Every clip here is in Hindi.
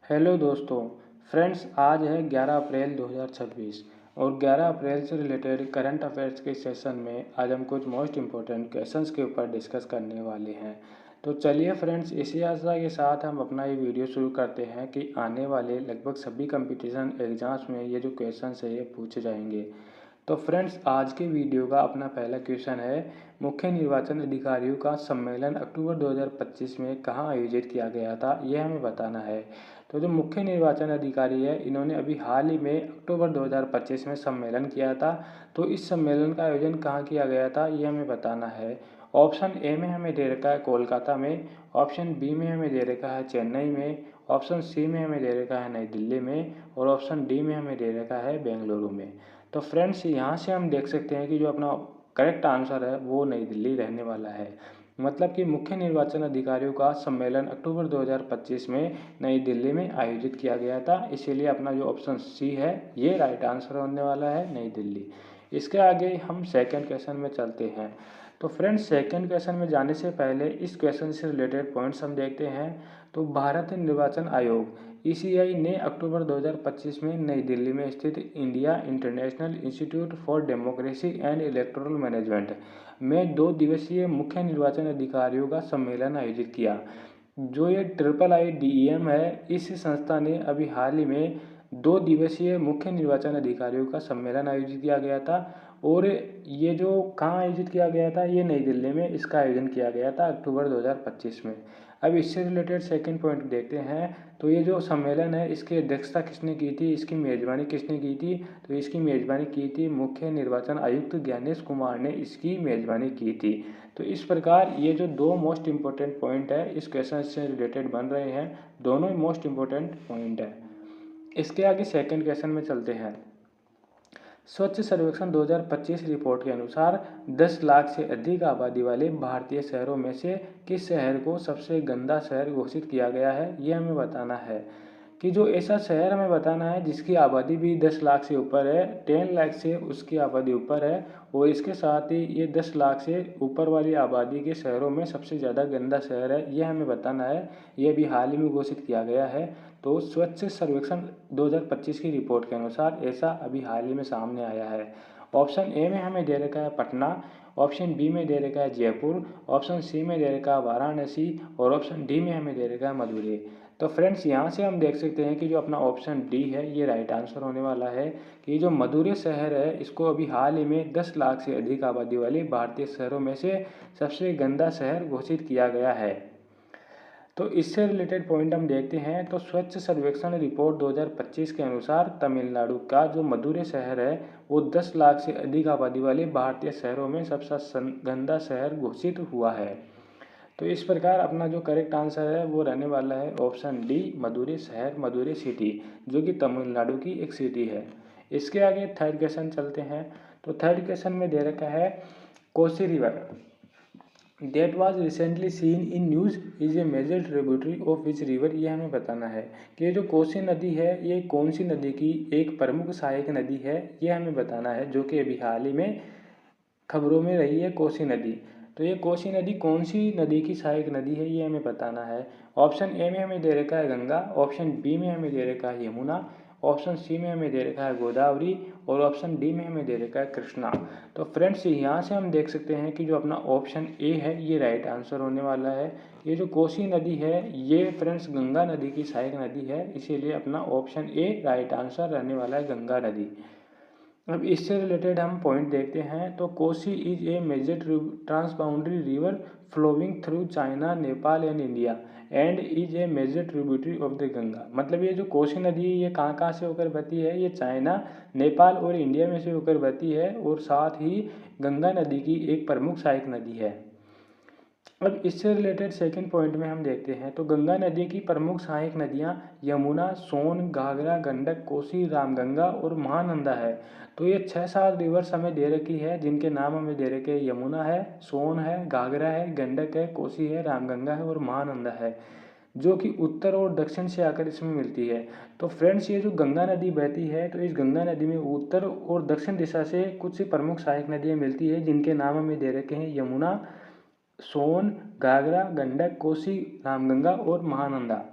हेलो दोस्तों। फ्रेंड्स, आज है 11 अप्रैल 2026 और 11 अप्रैल से रिलेटेड करंट अफेयर्स के सेशन में आज हम कुछ मोस्ट इम्पोर्टेंट क्वेश्चंस के ऊपर डिस्कस करने वाले हैं। तो चलिए फ्रेंड्स, इसी आशा के साथ हम अपना ये वीडियो शुरू करते हैं कि आने वाले लगभग सभी कंपटीशन एग्जाम्स में ये जो क्वेश्चंस है ये पूछे जाएंगे। तो फ्रेंड्स, आज के वीडियो का अपना पहला क्वेश्चन है, मुख्य निर्वाचन अधिकारियों का सम्मेलन अक्टूबर 2025 में कहाँ आयोजित किया गया था, यह हमें बताना है। तो जो मुख्य निर्वाचन अधिकारी है, इन्होंने अभी हाल ही में अक्टूबर 2025 में सम्मेलन किया था। तो इस सम्मेलन का आयोजन कहाँ किया गया था, ये हमें बताना है। ऑप्शन ए में हमें दे रखा है कोलकाता में, ऑप्शन बी में हमें दे रखा है चेन्नई में, ऑप्शन सी में हमें दे रखा है नई दिल्ली में और ऑप्शन डी में हमें दे रखा है बेंगलुरु में। तो फ्रेंड्स, यहाँ से हम देख सकते हैं कि जो अपना करेक्ट आंसर है वो नई दिल्ली रहने वाला है। मतलब कि मुख्य निर्वाचन अधिकारियों का सम्मेलन अक्टूबर 2025 में नई दिल्ली में आयोजित किया गया था, इसीलिए अपना जो ऑप्शन सी है ये राइट आंसर होने वाला है, नई दिल्ली। इसके आगे हम सेकंड क्वेश्चन में चलते हैं। तो फ्रेंड्स, सेकंड क्वेश्चन में जाने से पहले इस क्वेश्चन से रिलेटेड पॉइंट्स हम देखते हैं। तो भारत निर्वाचन आयोग ईसीआई ने अक्टूबर 2025 में नई दिल्ली में स्थित India international institute for democracy and electoral management में 2 दिवसीय मुख्य निर्वाचन अधिकारियों का सम्मेलन आयोजित किया। जो ये IIIDEM है, इस संस्था ने अभी हाल ही में 2 दिवसीय मुख्य निर्वाचन अधिकारियों का सम्मेलन आयोजित किया गया था। और ये जो कहाँ आयोजित किया गया था, ये नई दिल्ली में इसका आयोजन किया गया था अक्टूबर 2025 में। अब इससे रिलेटेड सेकंड पॉइंट देखते हैं। तो ये जो सम्मेलन है, इसकी अध्यक्षता किसने की थी, इसकी मेज़बानी किसने की थी? तो इसकी मेज़बानी की थी मुख्य निर्वाचन आयुक्त ज्ञानेश कुमार ने इसकी मेज़बानी की थी। तो इस प्रकार ये जो दो मोस्ट इम्पोर्टेंट पॉइंट है इस क्वेश्चन से रिलेटेड बन रहे हैं, दोनों ही मोस्ट इम्पोर्टेंट पॉइंट है। इसके आगे सेकंड क्वेश्चन में चलते हैं। स्वच्छ सर्वेक्षण 2025 रिपोर्ट के अनुसार 10 लाख से अधिक आबादी वाले भारतीय शहरों में से किस शहर को सबसे गंदा शहर घोषित किया गया है, ये हमें बताना है। कि जो ऐसा शहर हमें बताना है जिसकी आबादी भी 10 लाख से ऊपर है, 10 लाख से उसकी आबादी ऊपर है, और इसके साथ ही ये 10 लाख से ऊपर वाली आबादी के शहरों में सबसे ज़्यादा गंदा शहर है, ये हमें बताना है। ये भी हाल ही में घोषित किया गया है। तो स्वच्छ सर्वेक्षण 2025 की रिपोर्ट के अनुसार ऐसा अभी हाल ही में सामने आया है। ऑप्शन ए में हमें दे रखा है पटना, ऑप्शन बी में दे रखा है जयपुर, ऑप्शन सी में दे रखा है वाराणसी और ऑप्शन डी में हमें दे रखा है मदुरई। तो फ्रेंड्स, यहाँ से हम देख सकते हैं कि जो अपना ऑप्शन डी है ये राइट आंसर होने वाला है। कि जो मदुरई शहर है इसको अभी हाल ही में 10 लाख से अधिक आबादी वाले भारतीय शहरों में से सबसे गंदा शहर घोषित किया गया है। तो इससे रिलेटेड पॉइंट हम देखते हैं। तो स्वच्छ सर्वेक्षण रिपोर्ट 2025 के अनुसार तमिलनाडु का जो मदुरई शहर है वो 10 लाख से अधिक आबादी वाले भारतीय शहरों में सबसे गंदा शहर घोषित हुआ है। तो इस प्रकार अपना जो करेक्ट आंसर है वो रहने वाला है ऑप्शन डी, मदुरई शहर, मदुरई सिटी, जो कि तमिलनाडु की एक सिटी है। इसके आगे थर्ड क्वेश्चन चलते हैं। तो थर्ड क्वेश्चन में दे रखा है, Kosi river that was recently seen in news is a major tributary of which river, ये हमें बताना है। कि ये जो कोसी नदी है ये कौन सी नदी की एक प्रमुख सहायक नदी है, ये हमें बताना है, जो कि अभी हाल ही में खबरों में रही है कोसी नदी। तो ये कोसी नदी कौन सी नदी की सहायक नदी है, ये हमें बताना है। ऑप्शन ए में हमें दे रखा है गंगा, ऑप्शन बी में हमें दे रखा है यमुना, ऑप्शन सी में हमें दे रखा है गोदावरी और ऑप्शन डी में हमें दे रखा है कृष्णा। तो फ्रेंड्स, यहाँ से हम देख सकते हैं कि जो अपना ऑप्शन ए है ये राइट आंसर होने वाला है। ये जो कोसी नदी है ये फ्रेंड्स गंगा नदी की सहायक नदी है, इसीलिए अपना ऑप्शन ए राइट आंसर रहने वाला है, गंगा नदी। अब इससे रिलेटेड हम पॉइंट देखते हैं। तो Kosi is a major transboundary river flowing through China, Nepal and India and is a major tributary of the Ganga. मतलब ये जो कोसी नदी है ये कहाँ कहाँ से होकर बहती है, ये चाइना, नेपाल और इंडिया में से होकर बहती है और साथ ही गंगा नदी की एक प्रमुख सहायक नदी है। अब इससे रिलेटेड सेकंड पॉइंट में हम देखते हैं। तो गंगा नदी की प्रमुख सहायक नदियाँ यमुना, सोन, घाघरा, गंडक, कोसी, रामगंगा और महानंदा है। तो ये 6-7 रिवर्स हमें दे रखी है जिनके नाम हमें दे रखे हैं, यमुना है, सोन है, घाघरा है, गंडक है, कोसी है, रामगंगा है और महानंदा है, जो कि उत्तर और दक्षिण से आकर इसमें मिलती है। तो फ्रेंड्स, ये जो गंगा नदी बहती है तो इस गंगा नदी में उत्तर और दक्षिण दिशा से कुछ प्रमुख सहायक नदियाँ मिलती है जिनके नाम हमें दे रखे हैं, यमुना, सोन, घाघरा, गंडक, कोसी, रामगंगा और महानंदा।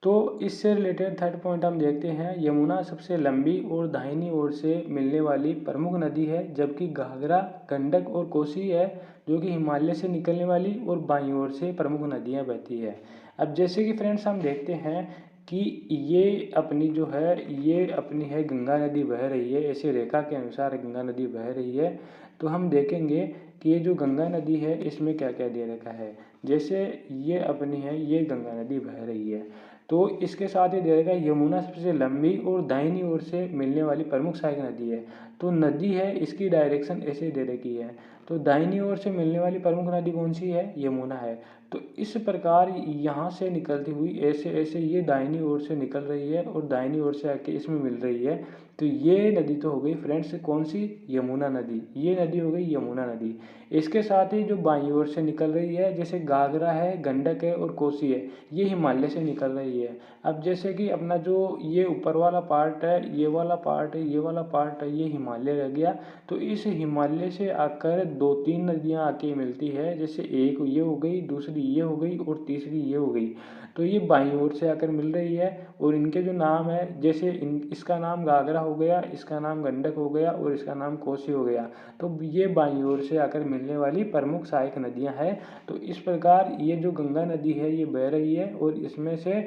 तो इससे रिलेटेड थर्ड पॉइंट हम देखते हैं, यमुना सबसे लंबी और दाहिनी ओर से मिलने वाली प्रमुख नदी है, जबकि घाघरा, गंडक और कोसी है जो कि हिमालय से निकलने वाली और बाईं ओर से प्रमुख नदियां बहती है। अब जैसे कि फ्रेंड्स हम देखते हैं कि ये अपनी जो है, ये अपनी है गंगा नदी बह रही है, ऐसे रेखा के अनुसार गंगा नदी बह रही है। तो हम देखेंगे कि ये जो गंगा नदी है इसमें क्या क्या दे रखा है। जैसे ये अपनी है, ये गंगा नदी बह रही है, तो इसके साथ ही दे रखा है यमुना सबसे लंबी और दाहिनी ओर से मिलने वाली प्रमुख सहायक नदी है। तो नदी है, इसकी डायरेक्शन ऐसे दे रखी है, तो दाहिनी ओर से मिलने वाली प्रमुख नदी कौन सी है, यमुना है। तो इस प्रकार यहाँ से निकलती हुई ऐसे ऐसे ये दाहिनी ओर से निकल रही है और दाहिनी ओर से आके इसमें मिल रही है। तो ये नदी तो हो गई फ्रेंड्स कौन सी, यमुना नदी, ये नदी हो गई यमुना नदी। इसके साथ ही जो बाईं ओर से निकल रही है, जैसे घाघरा है, गंडक है और कोसी है, ये हिमालय से निकल रही है। अब जैसे कि अपना जो ये ऊपर वाला पार्ट है, ये वाला पार्ट है, ये वाला पार्ट है, ये हिमालय रह गया। तो इस हिमालय से आकर दो तीन नदियाँ आके मिलती है, जैसे एक ये हो गई, दूसरी ये हो गई और तीसरी ये हो गई। तो ये बाईं ओर से आकर मिल रही है और इनके जो नाम है, जैसे इसका नाम घाघरा हो गया, इसका नाम गंडक हो गया और इसका नाम कोसी हो गया। तो ये बाईं ओर से आकर मिलने वाली प्रमुख सहायक नदियाँ हैं। तो इस प्रकार ये जो गंगा नदी है ये बह रही है और इसमें से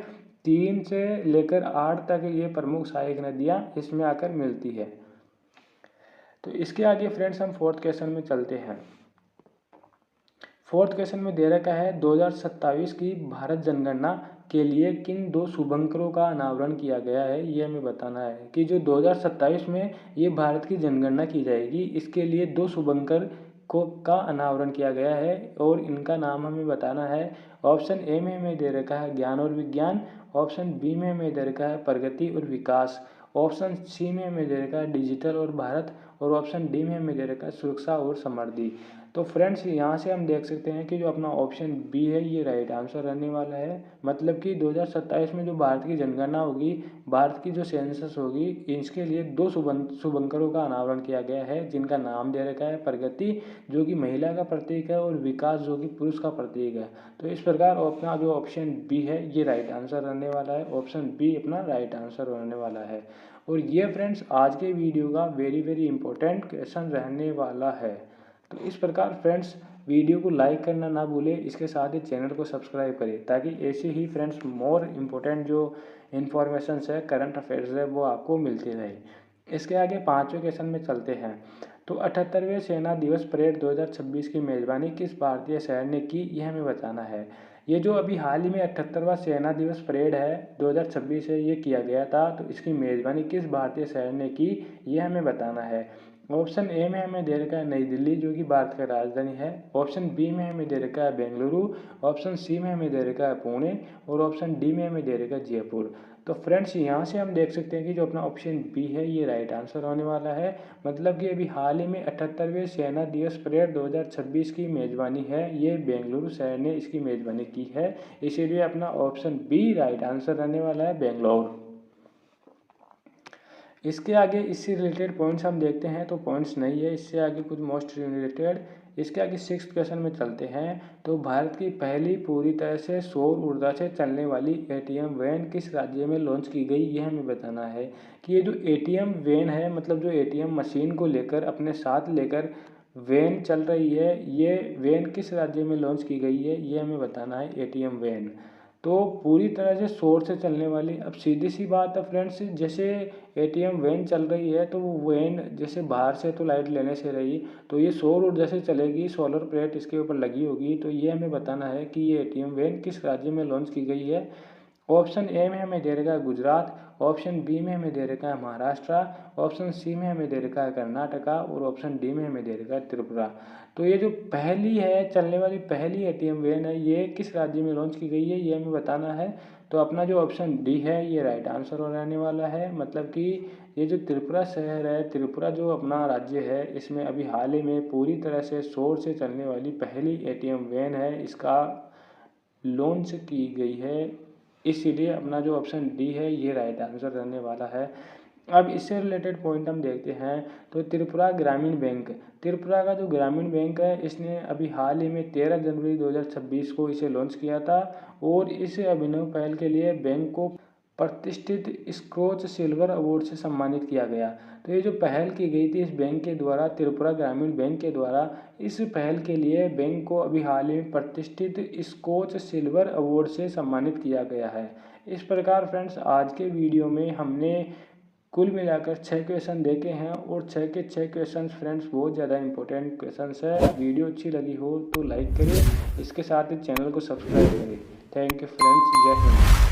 3 से लेकर 8 तक ये प्रमुख सहायक नदियाँ इसमें आकर मिलती है। तो इसके आगे फ्रेंड्स हम फोर्थ क्वेश्चन में चलते हैं। फोर्थ क्वेश्चन में दे रखा है 2027 की भारत जनगणना के लिए किन दो शुभंकरों का अनावरण किया गया है, ये हमें बताना है कि जो 2027 में ये भारत की जनगणना की जाएगी, इसके लिए दो शुभंकर को का अनावरण किया गया है और इनका नाम हमें बताना है। ऑप्शन ए में हमें दे रखा है ज्ञान और विज्ञान, ऑप्शन बी में हमें दे रखा है प्रगति और विकास, ऑप्शन सी में हमें दे रखा है डिजिटल और भारत और ऑप्शन डी में हमें दे रखा है सुरक्षा और समृद्धि। तो फ्रेंड्स यहाँ से हम देख सकते हैं कि जो अपना ऑप्शन बी है ये राइट आंसर रहने वाला है। मतलब कि 2027 में जो भारत की जनगणना होगी, भारत की जो सेंसस होगी, इसके लिए दो शुभंकरों का अनावरण किया गया है, जिनका नाम दे रखा है प्रगति जो कि महिला का प्रतीक है और विकास जो कि पुरुष का प्रतीक है। तो इस प्रकार अपना जो ऑप्शन बी है ये राइट आंसर रहने वाला है, ऑप्शन बी अपना राइट आंसर रहने वाला है। और ये फ्रेंड्स आज के वीडियो का वेरी इंपॉर्टेंट क्वेश्चन रहने वाला है। तो इस प्रकार फ्रेंड्स वीडियो को लाइक करना ना भूलें, इसके साथ ही चैनल को सब्सक्राइब करें ताकि ऐसे ही फ्रेंड्स मोर इम्पोर्टेंट जो इन्फॉर्मेशंस है, करंट अफेयर्स है, वो आपको मिलती रहे। इसके आगे पाँचवें क्वेश्चन में चलते हैं। तो 78वें सेना दिवस परेड 2026 की मेज़बानी किस भारतीय शहर ने की, यह हमें बताना है। ये जो अभी हाल ही में 78वां सेना दिवस परेड है 2026 है, ये किया गया था, तो इसकी मेज़बानी किस भारतीय शहर ने की, ये हमें बताना है। ऑप्शन ए में हमें दे रखा है नई दिल्ली जो कि भारत का राजधानी है, ऑप्शन बी में हमें दे रखा है बेंगलुरु, ऑप्शन सी में हमें दे रखा है पुणे और ऑप्शन डी में हमें दे रखा है जयपुर। तो फ्रेंड्स यहाँ से हम देख सकते हैं कि जो अपना ऑप्शन बी है ये राइट आंसर होने वाला है। मतलब कि अभी हाल ही में 78वें सेना दिवस परेड 2026 की मेज़बानी है, ये बेंगलुरु शहर ने इसकी मेज़बानी की है, इसीलिए अपना ऑप्शन बी राइट आंसर रहने वाला है, बेंगलोर। इसके आगे इससे रिलेटेड पॉइंट्स हम देखते हैं, तो पॉइंट्स नहीं है, इससे आगे कुछ मोस्ट रिलेटेड। इसके आगे सिक्स्थ क्वेश्चन में चलते हैं। तो भारत की पहली पूरी तरह से सौर ऊर्जा से चलने वाली एटीएम वैन किस राज्य में लॉन्च की गई, यह हमें बताना है कि ये जो एटीएम वैन है, मतलब जो एटीएम मशीन को लेकर अपने साथ लेकर वैन चल रही है, ये वैन किस राज्य में लॉन्च की गई है, ये हमें बताना है। एटीएम वैन तो पूरी तरह से सौर से चलने वाली, अब सीधी सी बात है फ्रेंड्स, जैसे एटीएम वैन चल रही है तो वो वैन जैसे बाहर से तो लाइट लेने से रही, तो ये सौर ऊर्जा से चलेगी, सोलर प्लेट इसके ऊपर लगी होगी। तो ये हमें बताना है कि ये एटीएम वैन किस राज्य में लॉन्च की गई है। ऑप्शन ए में हमें दे रखा है गुजरात, ऑप्शन बी में हमें दे रखा है महाराष्ट्र, ऑप्शन सी में हमें दे रखा है कर्नाटका और ऑप्शन डी में हमें दे रखा है त्रिपुरा। तो ये जो पहली है चलने वाली पहली एटीएम वैन है, ये किस राज्य में लॉन्च की गई है, ये हमें बताना है। तो अपना जो ऑप्शन डी है ये राइट आंसर हो रहने वाला है। मतलब कि ये जो त्रिपुरा शहर है, त्रिपुरा जो अपना राज्य है, इसमें अभी हाल ही में पूरी तरह से सौर से चलने वाली पहली एटीएम वैन है, इसका लॉन्च की गई है, इसीलिए अपना जो ऑप्शन डी है ये राइट आंसर रहने वाला है। अब इससे रिलेटेड पॉइंट हम देखते हैं तो त्रिपुरा ग्रामीण बैंक, त्रिपुरा का जो ग्रामीण बैंक है इसने अभी हाल ही में 13 जनवरी 2026 को इसे लॉन्च किया था और इस अभिनव पहल के लिए बैंक को प्रतिष्ठित स्क्रॉच सिल्वर अवार्ड से सम्मानित किया गया। तो ये जो पहल की गई थी इस बैंक के द्वारा, त्रिपुरा ग्रामीण बैंक के द्वारा, इस पहल के लिए बैंक को अभी हाल ही में प्रतिष्ठित स्कॉच सिल्वर अवार्ड से सम्मानित किया गया है। इस प्रकार फ्रेंड्स आज के वीडियो में हमने कुल मिलाकर 6 क्वेश्चन देखे हैं और 6 के 6 क्वेश्चन फ्रेंड्स बहुत ज़्यादा इंपॉर्टेंट क्वेश्चंस है। वीडियो अच्छी लगी हो तो लाइक करें, इसके साथ ही चैनल को सब्सक्राइब करें। थैंक यू फ्रेंड्स, जय हिंद।